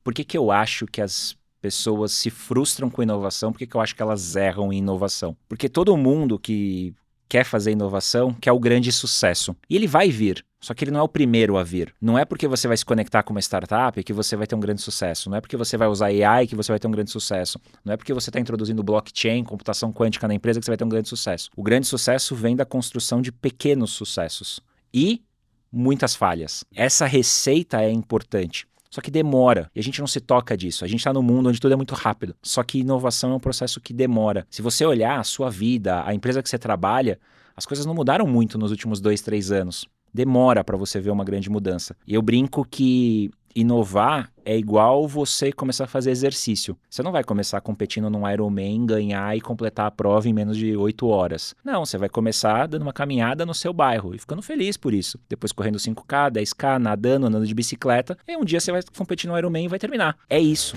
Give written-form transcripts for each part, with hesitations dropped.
Por que que eu acho que as pessoas se frustram com inovação? Por que que eu acho que elas erram em inovação? Porque todo mundo que quer fazer inovação quer o grande sucesso. E ele vai vir, só que ele não é o primeiro a vir. Não é porque você vai se conectar com uma startup que você vai ter um grande sucesso. Não é porque você vai usar AI que você vai ter um grande sucesso. Não é porque você está introduzindo blockchain, computação quântica na empresa que você vai ter um grande sucesso. O grande sucesso vem da construção de pequenos sucessos. E muitas falhas. Essa receita é importante. Só que demora, e a gente não se toca disso. A gente está num mundo onde tudo é muito rápido. Só que inovação é um processo que demora. Se você olhar a sua vida, a empresa que você trabalha, as coisas não mudaram muito nos últimos 2, 3 anos. Demora para você ver uma grande mudança. E eu brinco que inovar é igual você começar a fazer exercício. Você não vai começar competindo num Ironman, ganhar e completar a prova em menos de 8 horas. Não, você vai começar dando uma caminhada no seu bairro e ficando feliz por isso. Depois correndo 5K, 10K, nadando, andando de bicicleta. E um dia você vai competir no Ironman e vai terminar. É isso.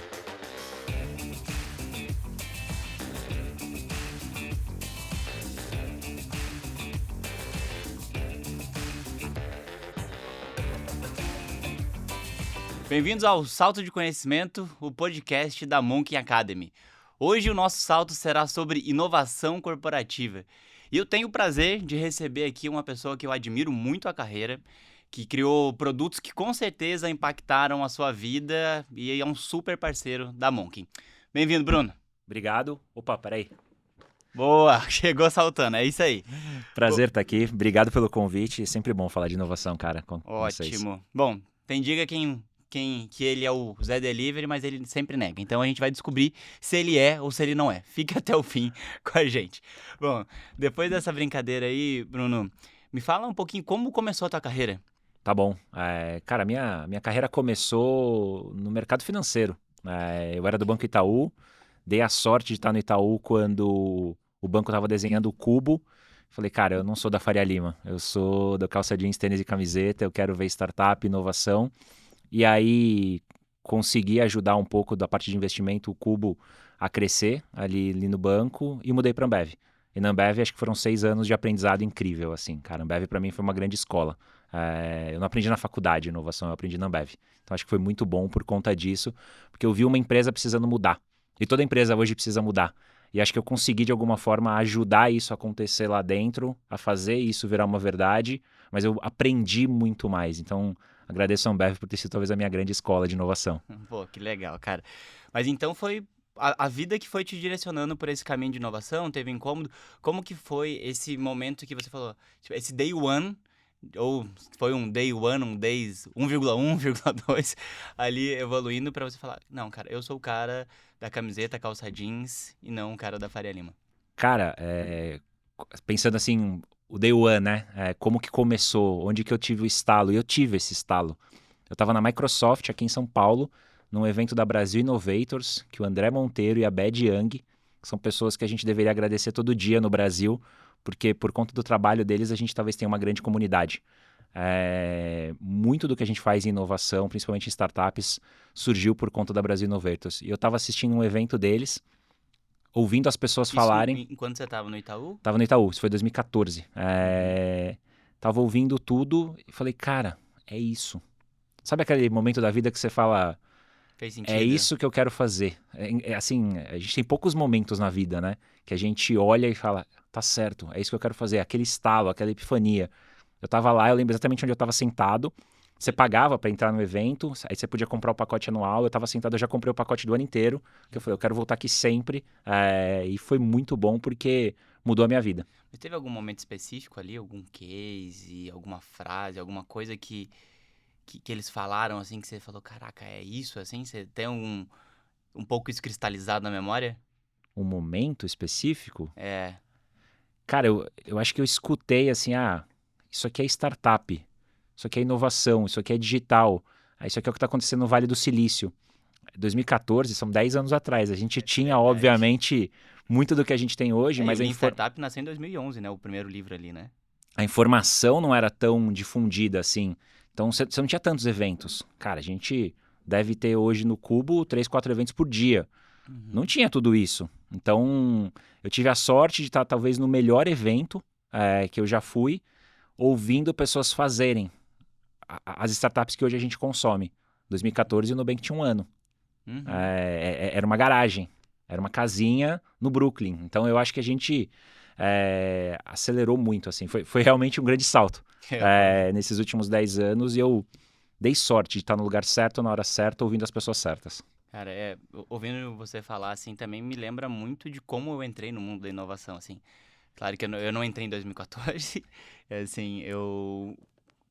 Bem-vindos ao Salto de Conhecimento, o podcast da Monk Academy. Hoje o nosso salto será sobre inovação corporativa. E eu tenho o prazer de receber aqui uma pessoa que eu admiro muito a carreira, que criou produtos que com certeza impactaram a sua vida e é um super parceiro da Monk. Bem-vindo, Bruno. Obrigado. Opa, peraí. Boa, chegou saltando, é isso aí. Prazer estar aqui. Obrigado pelo convite. É sempre bom falar de inovação, cara, com vocês. Ótimo. Bom, tem diga que ele é o Zé Delivery, mas ele sempre nega. Então a gente vai descobrir se ele é ou se ele não é. Fique até o fim com a gente. Bom, depois dessa brincadeira aí, Bruno, me fala um pouquinho como começou a tua carreira. Tá bom. Cara, minha carreira começou no mercado financeiro. Eu era do Banco Itaú, dei a sorte de estar no Itaú quando o banco estava desenhando o cubo. Falei, cara, eu não sou da Faria Lima, eu sou da calça jeans, tênis e camiseta, eu quero ver startup, inovação. E aí consegui ajudar um pouco da parte de investimento, o Cubo, a crescer ali no banco e mudei para a Ambev. E na Ambev acho que foram 6 anos de aprendizado incrível, assim, cara. A Ambev para mim foi uma grande escola. Eu não aprendi na faculdade de inovação, eu aprendi na Ambev. Então acho que foi muito bom por conta disso, porque eu vi uma empresa precisando mudar. E toda empresa hoje precisa mudar. E acho que eu consegui de alguma forma ajudar isso a acontecer lá dentro, a fazer isso virar uma verdade, mas eu aprendi muito mais. Então agradeço a Ambev por ter sido talvez a minha grande escola de inovação. Pô, que legal, cara. Mas então foi a vida que foi te direcionando por esse caminho de inovação? Teve incômodo? Como que foi esse momento que você falou, tipo, esse day one, ou foi um day one, um days 1,1, 1,2, ali evoluindo pra você falar, não, cara, eu sou o cara da camiseta, calça jeans e não o cara da Faria Lima. Cara, pensando assim, o day one, né? Como que começou? Onde que eu tive o estalo? E eu tive esse estalo. Eu estava na Microsoft aqui em São Paulo, num evento da Brasil Innovators, que o André Monteiro e a Bad Young, que são pessoas que a gente deveria agradecer todo dia no Brasil, porque por conta do trabalho deles a gente talvez tenha uma grande comunidade. Muito do que a gente faz em inovação, principalmente em startups, surgiu por conta da Brasil Innovators. E eu estava assistindo um evento deles, ouvindo as pessoas falarem. Isso enquanto você tava no Itaú? Tava no Itaú, isso foi 2014. Tava ouvindo tudo e falei, cara, é isso. Sabe aquele momento da vida que você fala, Fez sentido? é isso que eu quero fazer? Assim, a gente tem poucos momentos na vida, né? Que a gente olha e fala, tá certo, é isso que eu quero fazer. Aquele estalo, aquela epifania. Eu tava lá, eu lembro exatamente onde eu tava sentado. Você pagava para entrar no evento, aí você podia comprar o pacote anual. Eu tava sentado, eu já comprei o pacote do ano inteiro. Que eu falei, eu quero voltar aqui sempre. E foi muito bom porque mudou a minha vida. Mas teve algum momento específico ali, algum case, alguma frase, alguma coisa que eles falaram, assim, que você falou, caraca, é isso, assim? Você tem um pouco isso cristalizado na memória? Um momento específico? É. Cara, eu acho que eu escutei assim, isso aqui é startup, isso aqui é inovação, isso aqui é digital, isso aqui é o que está acontecendo no Vale do Silício. 2014, são 10 anos atrás. A gente tinha, verdade. obviamente, muito do que a gente tem hoje, mas o Lean Startup nasceu em 2011, né? O primeiro livro ali, né? a informação não era tão difundida assim. Então, você não tinha tantos eventos. Cara, a gente deve ter hoje no Cubo 3, 4 eventos por dia. Não tinha tudo isso. Então, eu tive a sorte de estar talvez no melhor evento que eu já fui, ouvindo pessoas fazerem as startups que hoje a gente consome. 2014 o Nubank tinha 1 ano. Uhum. Era uma garagem, era uma casinha no Brooklyn. Então eu acho que a gente acelerou muito, assim. Foi realmente um grande salto nesses últimos 10 anos e eu dei sorte de estar no lugar certo, na hora certa, ouvindo as pessoas certas. Cara, ouvindo você falar assim também me lembra muito de como eu entrei no mundo da inovação, assim. Claro que eu não entrei em 2014, assim, eu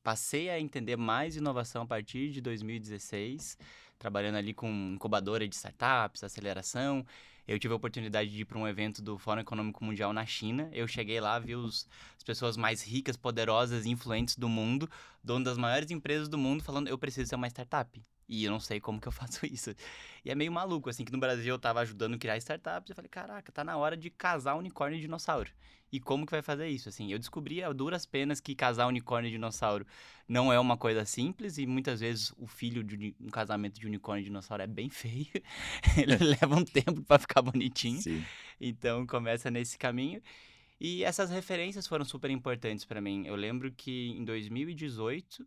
passei a entender mais inovação a partir de 2016, trabalhando ali com incubadora de startups, aceleração. Eu tive a oportunidade de ir para um evento do Fórum Econômico Mundial na China. Eu cheguei lá, vi as pessoas mais ricas, poderosas e influentes do mundo, dono das maiores empresas do mundo, falando: eu preciso ser uma startup. E eu não sei como que eu faço isso. E é meio maluco, assim, que no Brasil eu tava ajudando a criar startups. Eu falei: caraca, tá na hora de casar unicórnio e dinossauro. E como que vai fazer isso? Assim, eu descobri a duras penas que casar unicórnio e dinossauro não é uma coisa simples e muitas vezes o filho de um casamento de unicórnio e dinossauro é bem feio. Ele leva um tempo para ficar bonitinho. Sim. Então começa nesse caminho. E essas referências foram super importantes para mim. Eu lembro que em 2018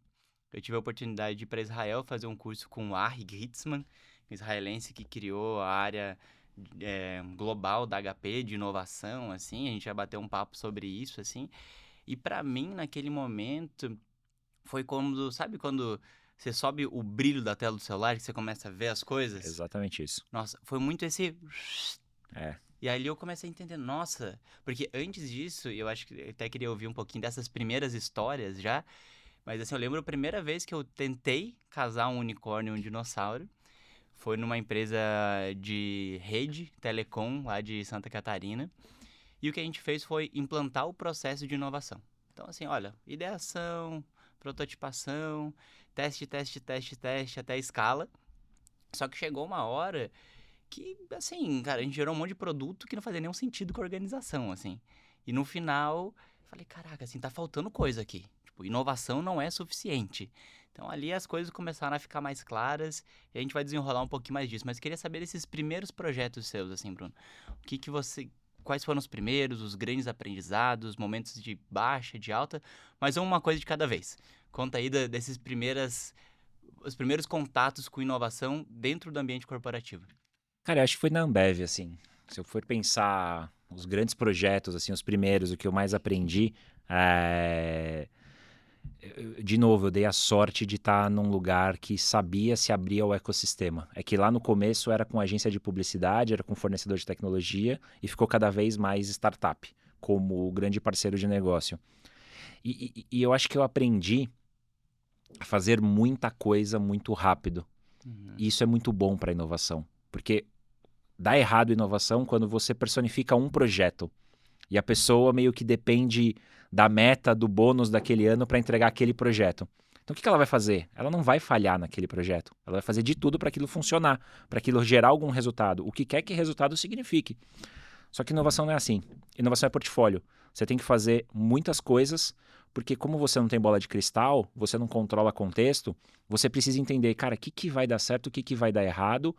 eu tive a oportunidade de ir para Israel fazer um curso com o Arie Gritzman, um israelense que criou a área global da HP de inovação, assim. A gente já bateu um papo sobre isso, assim. E para mim, naquele momento, foi quando, sabe quando você sobe o brilho da tela do celular e você começa a ver as coisas? Exatamente isso. Nossa, foi muito esse. É. E ali eu comecei a entender, nossa, porque antes disso, eu acho que eu até queria ouvir um pouquinho dessas primeiras histórias já, mas assim, eu lembro a primeira vez que eu tentei casar um unicórnio e um dinossauro, foi numa empresa de rede telecom lá de Santa Catarina, e o que a gente fez foi implantar o processo de inovação. Então, assim, olha, ideação, prototipação, teste, teste, teste, teste, até a escala. Só que chegou uma hora que, assim, cara, a gente gerou um monte de produto que não fazia nenhum sentido com a organização, assim. E no final, falei, caraca, assim, tá faltando coisa aqui. Tipo, inovação não é suficiente. Então ali as coisas começaram a ficar mais claras e a gente vai desenrolar um pouquinho mais disso. Mas eu queria saber desses primeiros projetos seus, assim, Bruno. O que que você... Quais foram os primeiros, os grandes aprendizados, momentos de baixa, de alta, mas uma coisa de cada vez. Conta aí desses os primeiros contatos com inovação dentro do ambiente corporativo. Cara, eu acho que foi na Ambev, assim. Se eu for pensar os grandes projetos, assim, os primeiros, o que eu mais aprendi, de novo, eu dei a sorte de estar num lugar que sabia se abrir ao ecossistema. É que lá no começo era com agência de publicidade, era com fornecedor de tecnologia e ficou cada vez mais startup, como grande parceiro de negócio. E eu acho que eu aprendi a fazer muita coisa muito rápido. Uhum. E isso é muito bom para a inovação, porque dá errado inovação quando você personifica um projeto e a pessoa meio que depende da meta, do bônus daquele ano para entregar aquele projeto. Então o que ela vai fazer? Ela não vai falhar naquele projeto. Ela vai fazer de tudo para aquilo funcionar, para aquilo gerar algum resultado, o que quer que resultado signifique. Só que inovação não é assim. Inovação é portfólio. Você tem que fazer muitas coisas, porque como você não tem bola de cristal, você não controla contexto, você precisa entender, cara, o que vai dar certo, o que vai dar errado,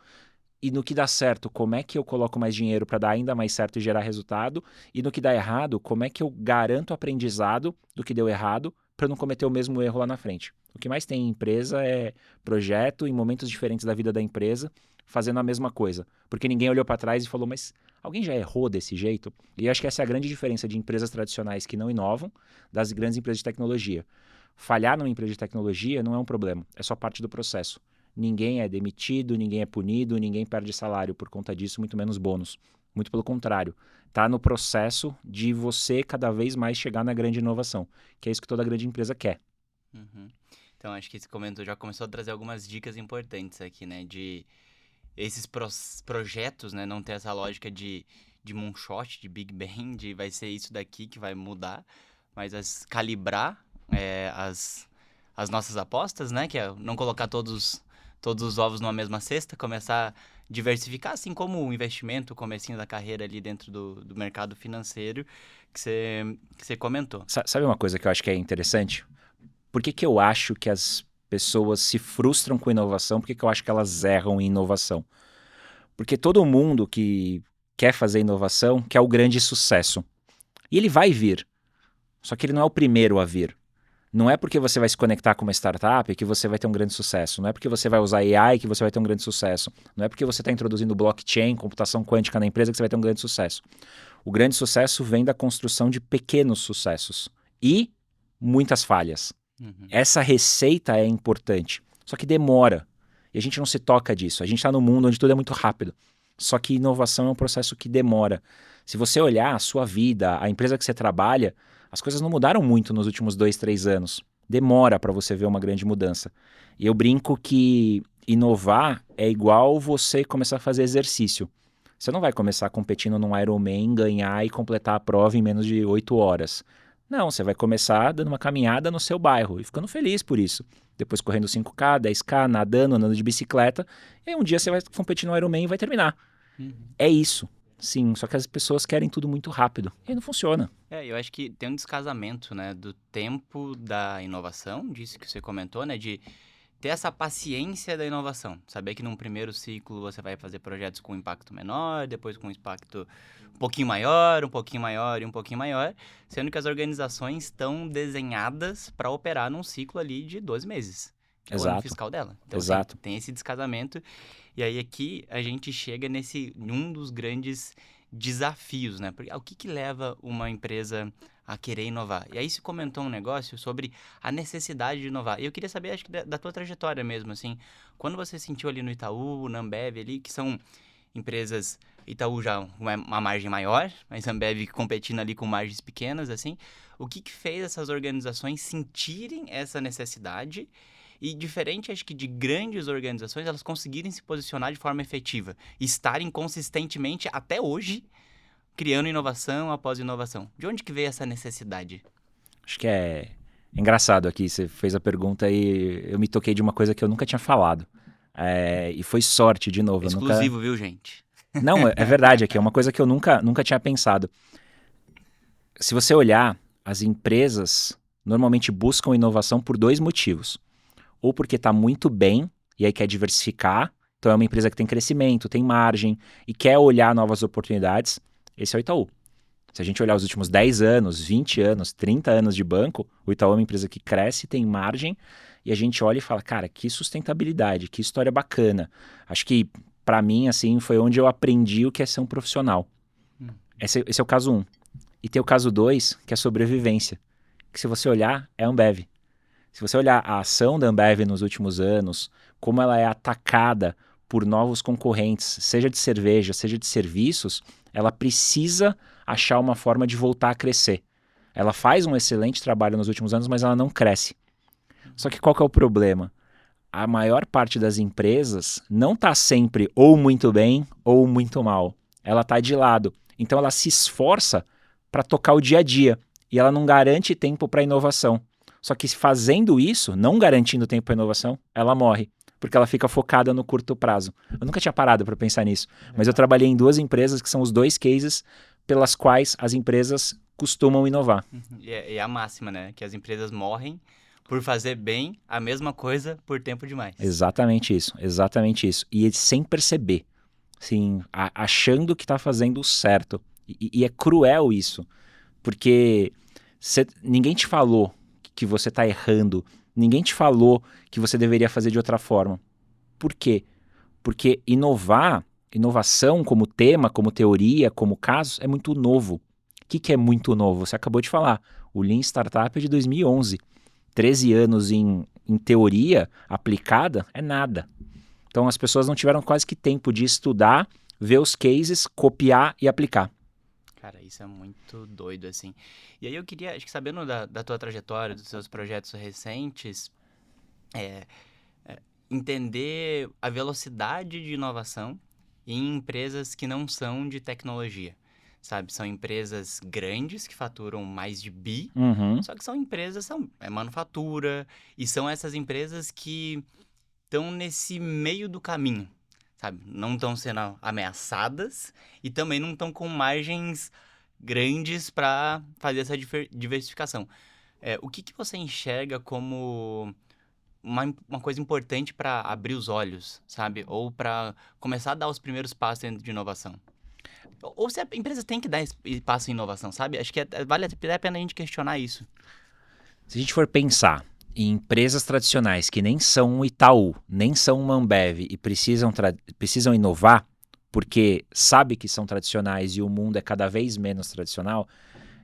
e no que dá certo, como é que eu coloco mais dinheiro para dar ainda mais certo e gerar resultado, e no que dá errado, como é que eu garanto aprendizado do que deu errado para não cometer o mesmo erro lá na frente. O que mais tem em empresa é projeto em momentos diferentes da vida da empresa, fazendo a mesma coisa, porque ninguém olhou para trás e falou, mas alguém já errou desse jeito? E acho que essa é a grande diferença de empresas tradicionais que não inovam das grandes empresas de tecnologia. Falhar numa empresa de tecnologia não é um problema, é só parte do processo. Ninguém é demitido, ninguém é punido, ninguém perde salário por conta disso, muito menos bônus. Muito pelo contrário, está no processo de você cada vez mais chegar na grande inovação, que é isso que toda grande empresa quer. Uhum. Então, acho que esse comentário já começou a trazer algumas dicas importantes aqui, né? De esses projetos, né? Não ter essa lógica de moonshot, de Big Bang, de vai ser isso daqui que vai mudar, mas calibrar as nossas apostas, né? Que é não colocar todos os ovos numa mesma cesta, começar a diversificar, assim como o investimento, o comecinho da carreira ali dentro do mercado financeiro que você comentou. Sabe uma coisa que eu acho que é interessante? Por que eu acho que as pessoas se frustram com inovação? Por que eu acho que elas erram em inovação? Porque todo mundo que quer fazer inovação quer o grande sucesso. E ele vai vir. Só que ele não é o primeiro a vir. Não é porque você vai se conectar com uma startup que você vai ter um grande sucesso. Não é porque você vai usar AI que você vai ter um grande sucesso. Não é porque você está introduzindo blockchain, computação quântica na empresa que você vai ter um grande sucesso. O grande sucesso vem da construção de pequenos sucessos e muitas falhas. Essa receita é importante, só que demora. E a gente não se toca disso. A gente está num mundo onde tudo é muito rápido. Só que inovação é um processo que demora. Se você olhar a sua vida, a empresa que você trabalha, as coisas não mudaram muito nos últimos 2, 3 anos. Demora para você ver uma grande mudança. E eu brinco que inovar é igual você começar a fazer exercício. Você não vai começar competindo num Ironman, ganhar e completar a prova em menos de 8 horas. Não, você vai começar dando uma caminhada no seu bairro e ficando feliz por isso. Depois correndo 5K, 10K, nadando, andando de bicicleta. E aí um dia você vai competir no Ironman e vai terminar. É isso. Sim, só que as pessoas querem tudo muito rápido. E aí não funciona. Eu acho que tem um descasamento, né, do tempo da inovação, disso que você comentou, né, de ter essa paciência da inovação. Saber que num primeiro ciclo você vai fazer projetos com impacto menor, depois com impacto um pouquinho maior, um pouquinho maior e um pouquinho maior, sendo que as organizações estão desenhadas para operar num ciclo ali de 12 meses, que é o ano Exato. fiscal dela. Então, Exato. assim, tem esse descasamento. E aí aqui a gente chega num dos grandes desafios, né? Porque o que leva uma empresa a querer inovar? E aí se comentou um negócio sobre a necessidade de inovar. E eu queria saber, acho que da tua trajetória mesmo, assim, quando você sentiu ali no Itaú, na Ambev ali, que são empresas, Itaú já uma margem maior, mas Ambev competindo ali com margens pequenas, assim, o que fez essas organizações sentirem essa necessidade? E diferente, acho que de grandes organizações, elas conseguirem se posicionar de forma efetiva e estarem consistentemente, até hoje, criando inovação após inovação. De onde que veio essa necessidade? Acho que é engraçado aqui. Você fez a pergunta e eu me toquei de uma coisa que eu nunca tinha falado. E foi sorte, de novo. Exclusivo, viu, gente? Não, é verdade aqui. É uma coisa que eu nunca tinha pensado. Se você olhar, as empresas normalmente buscam inovação por 2 motivos. Ou porque está muito bem e aí quer diversificar. Então é uma empresa que tem crescimento, tem margem e quer olhar novas oportunidades. Esse é o Itaú. Se a gente olhar os últimos 10 anos, 20 anos, 30 anos de banco, o Itaú é uma empresa que cresce, tem margem, e a gente olha e fala, cara, que sustentabilidade, que história bacana. Acho que, para mim, assim, foi onde eu aprendi o que é ser um profissional. Esse é o caso 1. E tem o caso 2, que é sobrevivência. Que se você olhar, é a Ambev. Se você olhar a ação da Ambev nos últimos anos, como ela é atacada por novos concorrentes, seja de cerveja, seja de serviços, ela precisa achar uma forma de voltar a crescer. Ela faz um excelente trabalho nos últimos anos, mas ela não cresce. Só que qual que é o problema? A maior parte das empresas não está sempre ou muito bem ou muito mal. Ela está de lado. Então ela se esforça para tocar o dia a dia e ela não garante tempo para inovação. Só que fazendo isso, não garantindo tempo para inovação, ela morre, porque ela fica focada no curto prazo. Eu nunca tinha parado para pensar nisso, mas eu trabalhei em 2 empresas que são os 2 cases pelas quais as empresas costumam inovar. E é a máxima, né? Que as empresas morrem por fazer bem a mesma coisa por tempo demais. Exatamente isso, exatamente isso. E sem perceber, assim, achando que está fazendo o certo. E é cruel isso, porque ninguém te falou que você está errando, ninguém te falou que você deveria fazer de outra forma. Por quê? Porque inovação como tema, como teoria, como caso, é muito novo. O que é muito novo? Você acabou de falar, o Lean Startup é de 2011. 13 anos em teoria aplicada é nada. Então as pessoas não tiveram quase que tempo de estudar, ver os cases, copiar e aplicar. Cara, isso é muito doido, assim. E aí eu queria, acho que sabendo da tua trajetória, dos seus projetos recentes, entender a velocidade de inovação em empresas que não são de tecnologia, sabe? São empresas grandes que faturam mais de bi, só que são empresas, é manufatura, e são essas empresas que estão nesse meio do caminho, sabe? Não estão sendo ameaçadas e também não estão com margens grandes para fazer essa diversificação. O que você enxerga como uma coisa importante para abrir os olhos, sabe? Ou para começar a dar os primeiros passos dentro de inovação? Ou se a empresa tem que dar esse passo em inovação, sabe? Acho que vale até a pena a gente questionar isso. Se a gente for pensar em empresas tradicionais que nem são um Itaú, nem são uma Ambev e precisam inovar, porque sabe que são tradicionais e o mundo é cada vez menos tradicional,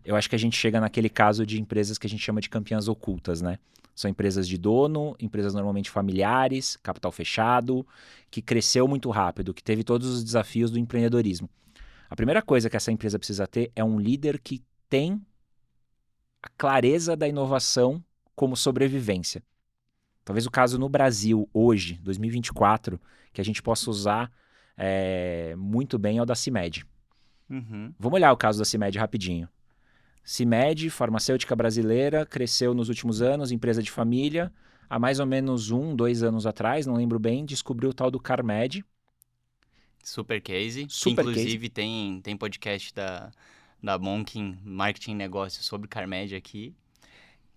eu acho que a gente chega naquele caso de empresas que a gente chama de campeãs ocultas, né? São empresas de dono, empresas normalmente familiares, capital fechado, que cresceu muito rápido, que teve todos os desafios do empreendedorismo. A primeira coisa que essa empresa precisa ter é um líder que tem a clareza da inovação como sobrevivência. Talvez o caso no Brasil, hoje, 2024, que a gente possa usar muito bem é o da CIMED. Uhum. Vamos olhar o caso da CIMED rapidinho. CIMED, farmacêutica brasileira, cresceu nos últimos anos, empresa de família. Há mais ou menos 2 anos atrás, não lembro bem, descobriu o tal do CarMed. Super case, que Super case. inclusive tem podcast da Monkin Marketing e Negócios sobre CarMed aqui.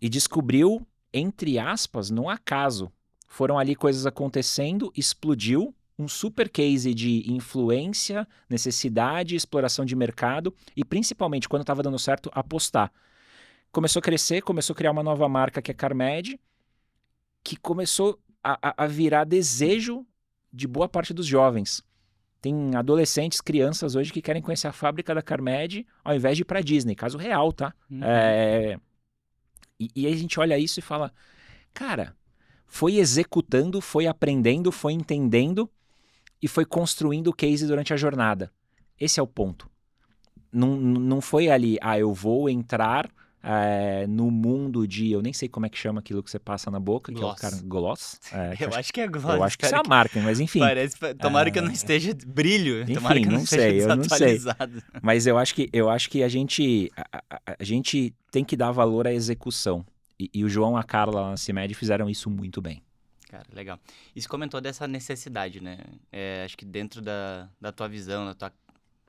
E descobriu, entre aspas, no acaso. Foram ali coisas acontecendo, explodiu, um super case de influência, necessidade, exploração de mercado e principalmente, quando estava dando certo, apostar. Começou a crescer, começou a criar uma nova marca que é CarMed, que começou a virar desejo de boa parte dos jovens. Tem adolescentes, crianças hoje que querem conhecer a fábrica da CarMed ao invés de ir para Disney. Caso real, tá? Uhum. E aí a gente olha isso e fala, cara, foi executando, foi aprendendo, foi entendendo e foi construindo o case durante a jornada. Esse é o ponto. Não foi ali, eu vou entrar no mundo de, eu nem sei como é que chama aquilo que você passa na boca, Gloss. Que é o cara, gloss. Eu acho que é Gloss. Eu acho que isso é a marca, mas enfim. Tomara que eu não esteja brilho. Enfim, Tomara que eu não esteja eu não sei. desatualizado. Mas eu acho que a gente tem que dar valor à execução. E o João e a Carla lá na CIMED fizeram isso muito bem. Cara, legal. E você comentou dessa necessidade, né? Acho que dentro da tua visão, da tua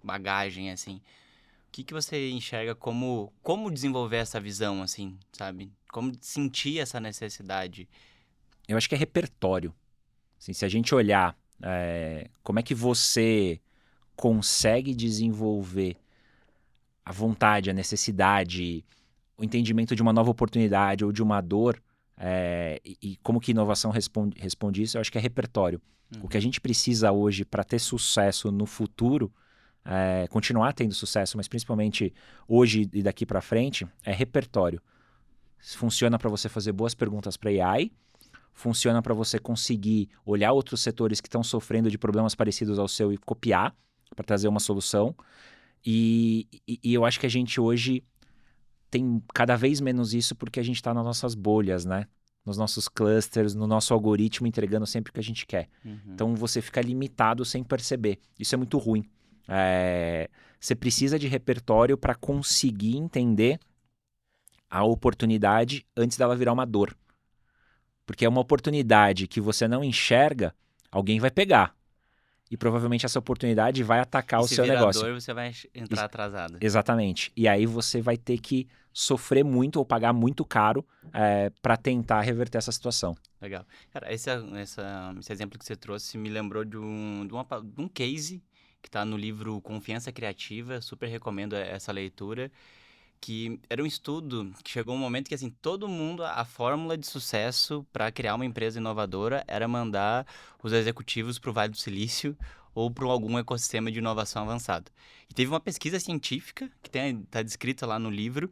bagagem, assim, o que você enxerga como desenvolver essa visão, assim, sabe? Como sentir essa necessidade? Eu acho que é repertório. Assim, se a gente olhar como é que você consegue desenvolver a vontade, a necessidade, o entendimento de uma nova oportunidade ou de uma dor, e como que inovação responde isso, eu acho que é repertório. Uhum. O que a gente precisa hoje para ter sucesso no futuro, continuar tendo sucesso, mas principalmente hoje e daqui para frente, é repertório. Funciona para você fazer boas perguntas para AI, funciona para você conseguir olhar outros setores que estão sofrendo de problemas parecidos ao seu e copiar para trazer uma solução. E eu acho que a gente hoje tem cada vez menos isso porque a gente está nas nossas bolhas, né? Nos nossos clusters, no nosso algoritmo entregando sempre o que a gente quer. Uhum. Então você fica limitado sem perceber. Isso é muito ruim. Você precisa de repertório para conseguir entender a oportunidade antes dela virar uma dor. Porque é uma oportunidade que você não enxerga, alguém vai pegar. E provavelmente essa oportunidade vai atacar o seu negócio. Se virar dor, você vai entrar atrasado. Exatamente. E aí você vai ter que sofrer muito ou pagar muito caro para tentar reverter essa situação. Legal. Cara, esse exemplo que você trouxe me lembrou de um case que está no livro Confiança Criativa. Super recomendo essa leitura. Que era um estudo que chegou um momento que, assim, todo mundo, a fórmula de sucesso para criar uma empresa inovadora era mandar os executivos para o Vale do Silício ou para algum ecossistema de inovação avançado. E teve uma pesquisa científica, que está descrita lá no livro,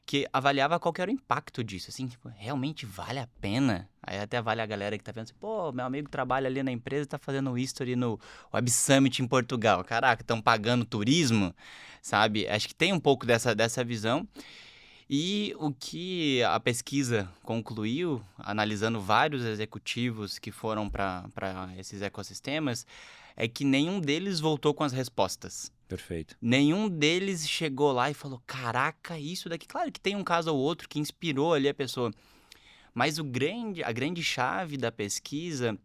que avaliava qual que era o impacto disso, assim, tipo, realmente vale a pena? Aí até vale a galera que tá vendo assim, pô, meu amigo trabalha ali na empresa e tá fazendo history no Web Summit em Portugal. Caraca, estão pagando turismo, sabe? Acho que tem um pouco dessa visão. E o que a pesquisa concluiu, analisando vários executivos que foram para esses ecossistemas, é que nenhum deles voltou com as respostas. Perfeito. Nenhum deles chegou lá e falou, caraca, isso daqui... Claro que tem um caso ou outro que inspirou ali a pessoa. Mas a grande chave da pesquisa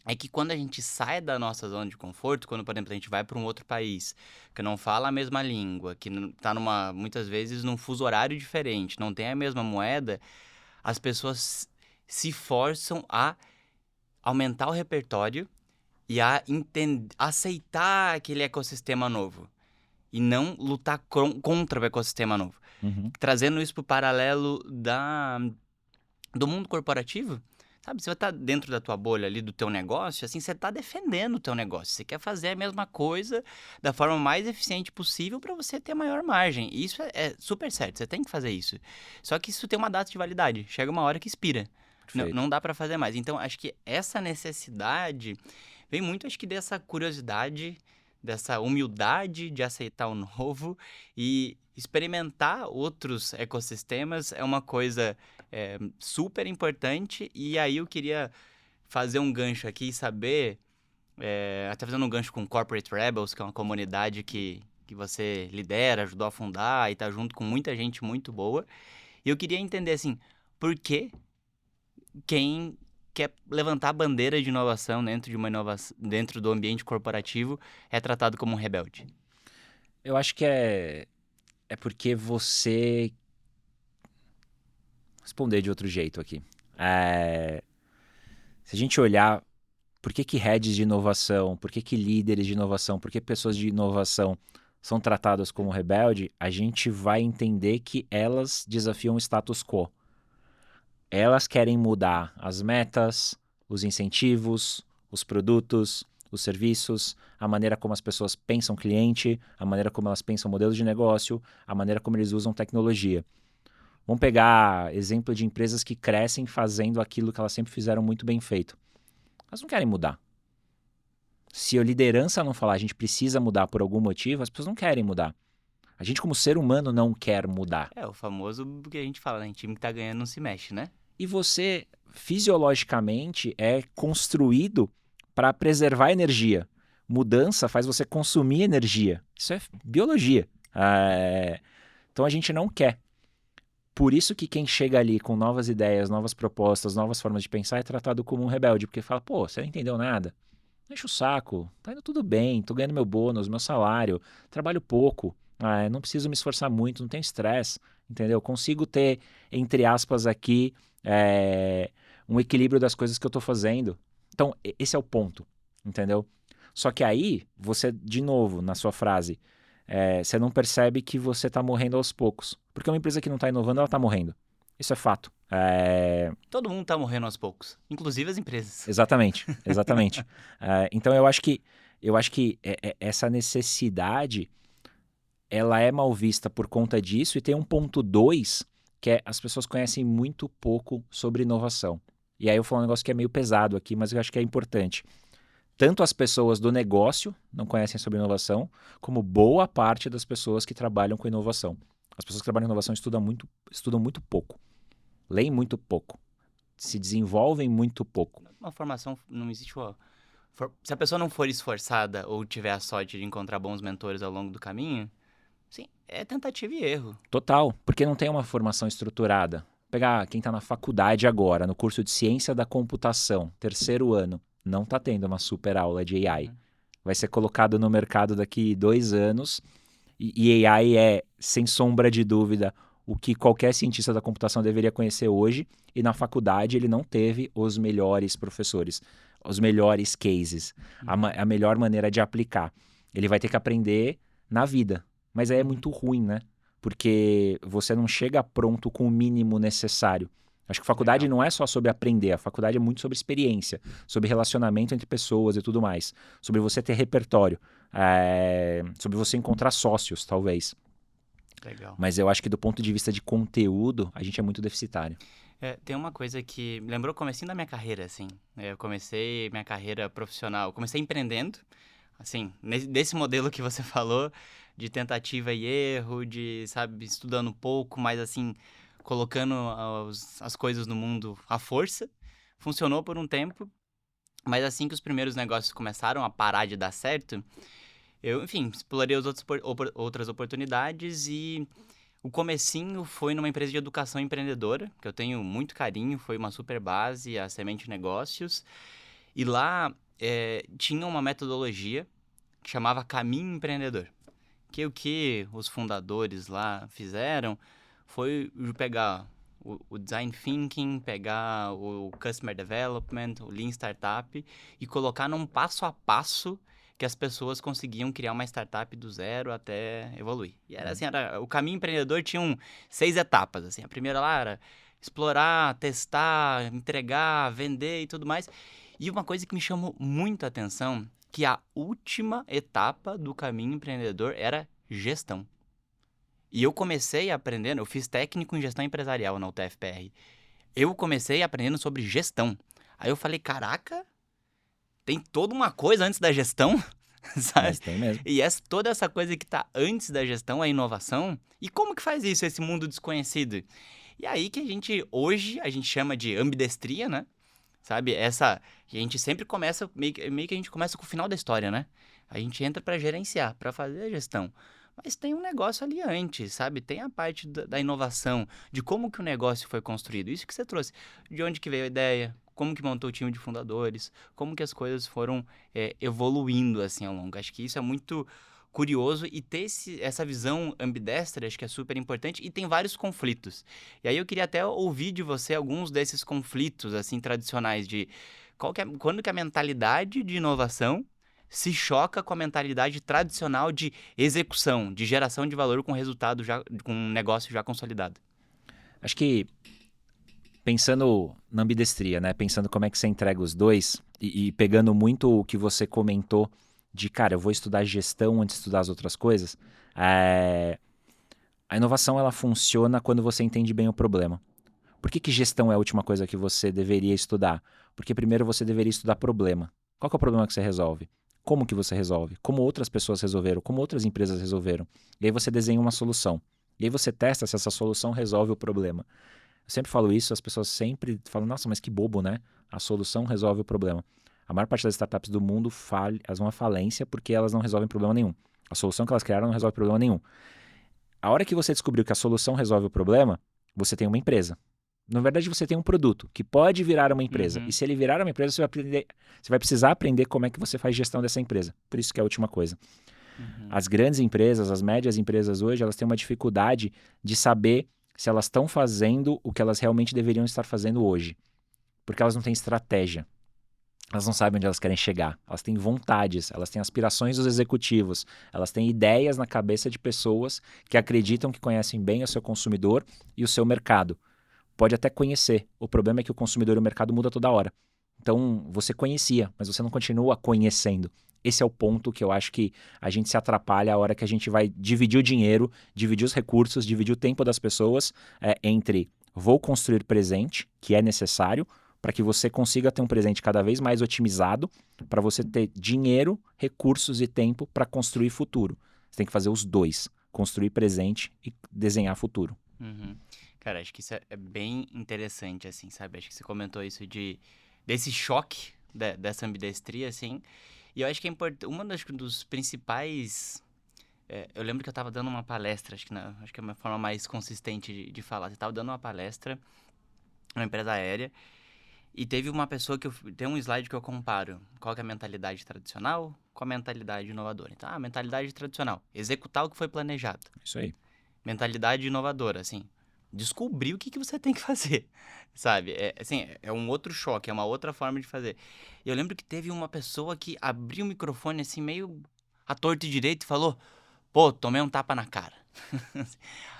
é que quando a gente sai da nossa zona de conforto, quando, por exemplo, a gente vai para um outro país que não fala a mesma língua, que está muitas vezes num fuso horário diferente, não tem a mesma moeda, as pessoas se forçam a aumentar o repertório e a aceitar aquele ecossistema novo. E não lutar contra o ecossistema novo. Uhum. Trazendo isso pro paralelo do mundo corporativo, sabe? Você tá dentro da tua bolha ali, do teu negócio, assim, você tá defendendo o teu negócio. Você quer fazer a mesma coisa da forma mais eficiente possível para você ter maior margem. E isso é super certo, você tem que fazer isso. Só que isso tem uma data de validade. Chega uma hora que expira. Perfeito. Não dá para fazer mais. Então, acho que essa necessidade vem muito, acho que dessa curiosidade, dessa humildade de aceitar o novo e experimentar outros ecossistemas é uma coisa super importante. E aí eu queria fazer um gancho aqui e saber, até fazendo um gancho com o Corporate Rebels, que é uma comunidade que você lidera, ajudou a fundar e tá junto com muita gente muito boa. E eu queria entender, assim, por que quem quer levantar a bandeira de inovação dentro de uma inovação, dentro do ambiente corporativo é tratado como um rebelde. Eu acho que é porque você... Responder de outro jeito aqui. Se a gente olhar por que heads de inovação, por que líderes de inovação, por que pessoas de inovação são tratadas como rebelde, a gente vai entender que elas desafiam o status quo. Elas querem mudar as metas, os incentivos, os produtos, os serviços, a maneira como as pessoas pensam cliente, a maneira como elas pensam modelo de negócio, a maneira como eles usam tecnologia. Vamos pegar exemplo de empresas que crescem fazendo aquilo que elas sempre fizeram muito bem feito. Elas não querem mudar. Se a liderança não falar a gente precisa mudar por algum motivo, as pessoas não querem mudar. A gente como ser humano não quer mudar. É o famoso que a gente fala, né? Time que tá ganhando não se mexe, né? E você, fisiologicamente, é construído para preservar energia. Mudança faz você consumir energia. Isso é biologia. Então a gente não quer. Por isso que quem chega ali com novas ideias, novas propostas, novas formas de pensar é tratado como um rebelde. Porque fala, pô, você não entendeu nada. Enche o saco. Tá indo tudo bem. Tô ganhando meu bônus, meu salário. Trabalho pouco. Não preciso me esforçar muito, não tenho estresse. Entendeu? Consigo ter, entre aspas, aqui um equilíbrio das coisas que eu tô fazendo. Então, esse é o ponto, entendeu? Só que aí, você, de novo, na sua frase, você não percebe que você tá morrendo aos poucos. Porque uma empresa que não tá inovando, ela tá morrendo. Isso é fato. Todo mundo tá morrendo aos poucos, inclusive as empresas. Exatamente, exatamente. Então, eu acho que essa necessidade, ela é mal vista por conta disso. E tem um ponto 2, que é as pessoas conhecem muito pouco sobre inovação. E aí eu falo um negócio que é meio pesado aqui, mas eu acho que é importante. Tanto as pessoas do negócio não conhecem sobre inovação, como boa parte das pessoas que trabalham com inovação. As pessoas que trabalham com inovação estudam muito pouco, leem muito pouco, se desenvolvem muito pouco. Uma formação não existe. Se a pessoa não for esforçada ou tiver a sorte de encontrar bons mentores ao longo do caminho, sim, é tentativa e erro. Total, porque não tem uma formação estruturada. Pegar quem está na faculdade agora, no curso de Ciência da Computação, terceiro ano, não está tendo uma super aula de AI. Vai ser colocado no mercado daqui 2 anos e AI é, sem sombra de dúvida, o que qualquer cientista da computação deveria conhecer hoje, e na faculdade ele não teve os melhores professores, os melhores cases, a melhor maneira de aplicar. Ele vai ter que aprender na vida. Mas aí é muito ruim, né? Porque você não chega pronto com o mínimo necessário. Acho que faculdade Legal. não é só sobre aprender, a faculdade é muito sobre experiência, sobre relacionamento entre pessoas e tudo mais, sobre você ter repertório, sobre você encontrar sócios, talvez. Legal. Mas eu acho que do ponto de vista de conteúdo, a gente é muito deficitário. Tem uma coisa que me lembrou o comecinho da minha carreira, assim. Eu comecei minha carreira profissional, comecei empreendendo, assim, desse modelo que você falou, de tentativa e erro, de, sabe, estudando um pouco, mas assim, colocando as coisas no mundo à força. Funcionou por um tempo, mas assim que os primeiros negócios começaram a parar de dar certo, eu, enfim, explorei outras oportunidades e o comecinho foi numa empresa de educação empreendedora, que eu tenho muito carinho, foi uma super base, a Semente Negócios. E lá tinha uma metodologia que chamava Caminho Empreendedor. Que o que os fundadores lá fizeram foi pegar o Design Thinking, pegar o Customer Development, o Lean Startup e colocar num passo a passo que as pessoas conseguiam criar uma startup do zero até evoluir. E era assim, o caminho empreendedor tinha 6 etapas, assim. A primeira lá era explorar, testar, entregar, vender e tudo mais. E uma coisa que me chamou muito a atenção, que a última etapa do caminho empreendedor era gestão. E eu comecei aprendendo, eu fiz técnico em gestão empresarial na UTFPR. Eu comecei aprendendo sobre gestão. Aí eu falei, caraca, tem toda uma coisa antes da gestão, sabe? Mas tem mesmo. E toda essa coisa que tá antes da gestão, a inovação. E como que faz isso, esse mundo desconhecido? E aí que hoje, a gente chama de ambidestria, né? Sabe? A gente sempre começa, meio que a gente começa com o final da história, né? A gente entra para gerenciar, para fazer a gestão. Mas tem um negócio ali antes, sabe? Tem a parte da inovação, de como que o negócio foi construído. Isso que você trouxe. De onde que veio a ideia, como que montou o time de fundadores, como que as coisas foram evoluindo, assim, ao longo. Acho que isso é muito curioso e ter essa visão ambidestra, acho que é super importante e tem vários conflitos. E aí eu queria até ouvir de você alguns desses conflitos, assim, tradicionais de quando que a mentalidade de inovação se choca com a mentalidade tradicional de execução, de geração de valor com resultado já, com um negócio já consolidado. Acho que pensando na ambidestria, né? Pensando como é que você entrega os dois e pegando muito o que você comentou de, cara, eu vou estudar gestão antes de estudar as outras coisas. A inovação, ela funciona quando você entende bem o problema. Por que gestão é a última coisa que você deveria estudar? Porque primeiro você deveria estudar problema. Qual que é o problema que você resolve? Como que você resolve? Como outras pessoas resolveram? Como outras empresas resolveram? E aí você desenha uma solução. E aí você testa se essa solução resolve o problema. Eu sempre falo isso, as pessoas sempre falam, nossa, mas que bobo, né? A solução resolve o problema. A maior parte das startups do mundo elas vão à falência porque elas não resolvem problema nenhum. A solução que elas criaram não resolve problema nenhum. A hora que você descobriu que a solução resolve o problema, você tem uma empresa. Na verdade, você tem um produto que pode virar uma empresa. E se ele virar uma empresa, você vai precisar aprender como é que você faz gestão dessa empresa. Por isso que é a última coisa. As grandes empresas, as médias empresas hoje, elas têm uma dificuldade de saber se elas estão fazendo o que elas realmente deveriam estar fazendo hoje. Porque elas não têm estratégia. Elas não sabem onde elas querem chegar. Elas têm vontades, elas têm aspirações dos executivos, elas têm ideias na cabeça de pessoas que acreditam que conhecem bem o seu consumidor e o seu mercado. Pode até conhecer. O problema é que o consumidor e o mercado muda toda hora. Então, você conhecia, mas você não continua conhecendo. Esse é o ponto que eu acho que a gente se atrapalha a hora que a gente vai dividir o dinheiro, dividir os recursos, dividir o tempo das pessoas entre vou construir presente, que é necessário, para que você consiga ter um presente cada vez mais otimizado, para você ter dinheiro, recursos e tempo para construir futuro. Você tem que fazer os dois, construir presente e desenhar futuro. Cara, acho que isso é bem interessante, assim, sabe? Acho que você comentou isso desse choque dessa ambidestria, assim. E eu acho que é importante. Dos principais. Eu lembro que eu estava dando uma palestra, acho que é uma forma mais consistente de falar. Você estava dando uma palestra numa empresa aérea e teve uma pessoa tem um slide que eu comparo. Qual que é a mentalidade tradicional com a mentalidade inovadora. Então, a mentalidade tradicional, executar o que foi planejado. Isso aí. Mentalidade inovadora, assim, descobrir o que você tem que fazer, sabe? É um outro choque, é uma outra forma de fazer. Eu lembro que teve uma pessoa que abriu o microfone, assim, meio à torta e direito e falou, pô, tomei um tapa na cara.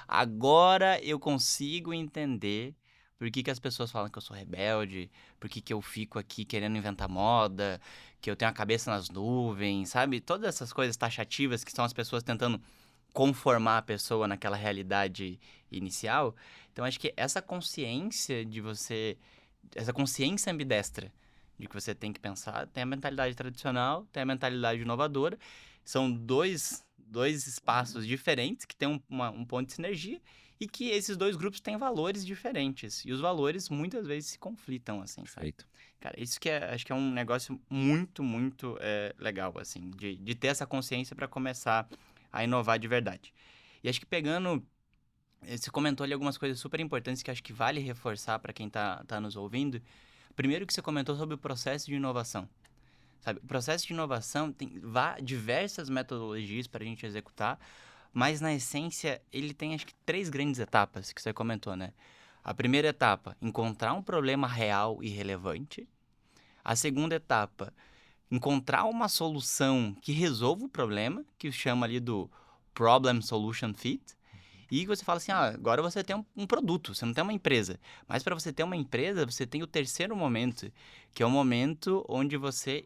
Agora eu consigo entender por que as pessoas falam que eu sou rebelde, por que eu fico aqui querendo inventar moda, que eu tenho a cabeça nas nuvens, sabe? Todas essas coisas taxativas que são as pessoas tentando conformar a pessoa naquela realidade inicial. Então, acho que essa consciência essa consciência ambidestra de que você tem que pensar, tem a mentalidade tradicional, tem a mentalidade inovadora, são dois espaços diferentes que têm um ponto de sinergia e que esses dois grupos têm valores diferentes. E os valores, muitas vezes, se conflitam, assim, sabe? Perfeito. Cara, isso que acho que é um negócio muito, muito legal, assim, de ter essa consciência para começar a inovar de verdade. E acho que você comentou ali algumas coisas super importantes que acho que vale reforçar para quem tá nos ouvindo. Primeiro que você comentou sobre o processo de inovação. Sabe, o processo de inovação tem diversas metodologias para a gente executar, mas na essência ele tem acho que 3 grandes etapas que você comentou, né? A primeira etapa, encontrar um problema real e relevante. A segunda etapa, encontrar uma solução que resolva o problema, que chama ali do Problem Solution Fit, e você fala assim, agora você tem um produto, você não tem uma empresa. Mas para você ter uma empresa, você tem o terceiro momento, que é o momento onde você